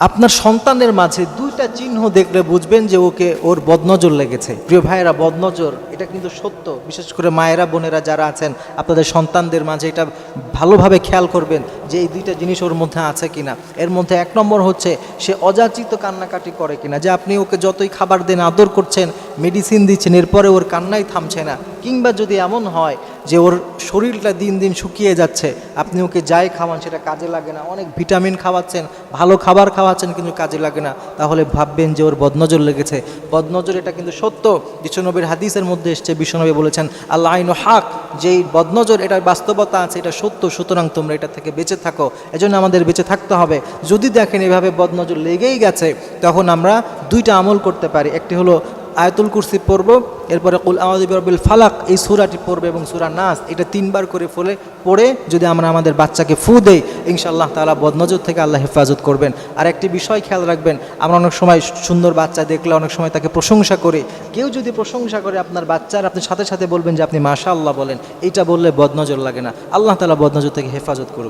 আপনার সন্তানের মাঝে দুইটা চিহ্ন দেখলে বুঝবেন যে ওর বদনজর লেগেছে। প্রিয় ভাইয়েরা, বদনজর এটা কিন্তু সত্য। বিশেষ করে মায়েরা বোনেরা যারা আছেন, আপনাদের সন্তানদের মাঝে এটা ভালোভাবে খেয়াল করবেন যে এই দুইটা জিনিস ওর মধ্যে আছে কিনা। এর মধ্যে এক নম্বর হচ্ছে সে অযাচিত কান্নাকাটি করে কিনা, যে আপনি ওকে যতই খাবার দেন, আদর করছেন, মেডিসিন দিচ্ছেন, এরপরে ওর কান্নাই থামছে না। কিংবা যদি এমন হয় যে ওর শরীরটা দিন দিন শুকিয়ে যাচ্ছে, আপনি ওকে যাই খাওয়ান সেটা কাজে লাগে না, অনেক ভিটামিন খাওয়াচ্ছেন, ভালো খাবার খাওয়াচ্ছেন, কিন্তু কাজে লাগে না, তাহলে ভাববেন যে ওর বদনজর লেগেছে। বদনজর এটা কিন্তু সত্য। বিশ্বনবীর হাদিসের মধ্যে এসছে, বিশ্বনবী বলেছেন আল্লাহ আইন হাক, যেই বদনজর এটার বাস্তবতা আছে, এটা সত্য, সুতরাং তোমরা এটা থেকে বেঁচে থাকো। এজন্য আমাদের বেঁচে থাকতে হবে। যদি দেখেন এভাবে বদনজর লেগেই গেছে, তখন আমরা দুইটা আমল করতে পারি। একটি হলো আয়াতুল কুরসি পড়ব, এরপরে কুল আউযু বিরাব্বিল ফালাক এই সূরাটি পড়বে, এবং সূরা নাস এটা 3 বার করে পড়ে যদি আমরা আমাদের বাচ্চাকে ফু দেই, ইনশাআল্লাহ তাআলা বদনজর থেকে আল্লাহ হেফাজত করবেন। আর একটি বিষয় খেয়াল রাখবেন, আমরা অনেক সময় সুন্দর বাচ্চা দেখলে অনেক সময় তাকে প্রশংসা করি। কেউ যদি প্রশংসা করে আপনার বাচ্চার, আপনি সাথে সাথে বলবেন যে আপনি মাশাআল্লাহ বলেন। এইটা বললে বদনজর লাগে না। আল্লাহ তাআলা বদনজর থেকে হেফাজত করুন।